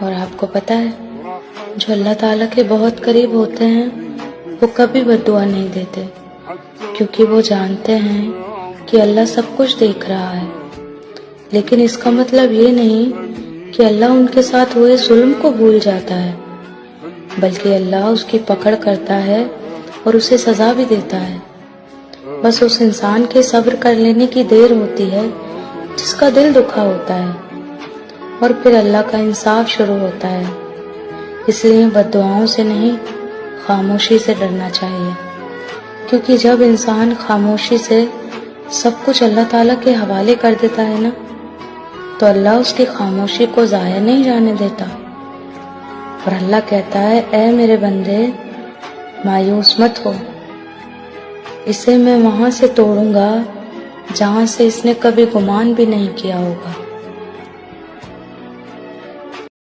اور آپ کو پتہ ہے جو اللہ تعالیٰ کے بہت قریب ہوتے ہیں وہ کبھی بد دعا نہیں دیتے، کیونکہ وہ جانتے ہیں کہ اللہ سب کچھ دیکھ رہا ہے۔ لیکن اس کا مطلب یہ نہیں کہ اللہ ان کے ساتھ ہوئے ظلم کو بھول جاتا ہے، بلکہ اللہ اس کی پکڑ کرتا ہے اور اسے سزا بھی دیتا ہے۔ بس اس انسان کے صبر کر لینے کی دیر ہوتی ہے جس کا دل دکھا ہوتا ہے، اور پھر اللہ کا انصاف شروع ہوتا ہے۔ اس لیے بد دعاؤں سے نہیں، خاموشی سے ڈرنا چاہیے، کیونکہ جب انسان خاموشی سے سب کچھ اللہ تعالیٰ کے حوالے کر دیتا ہے نا، تو اللہ اس کی خاموشی کو ضائع نہیں جانے دیتا، اور اللہ کہتا ہے اے میرے بندے مایوس مت ہو، اسے میں وہاں سے توڑوں گا جہاں سے اس نے کبھی گمان بھی نہیں کیا ہوگا۔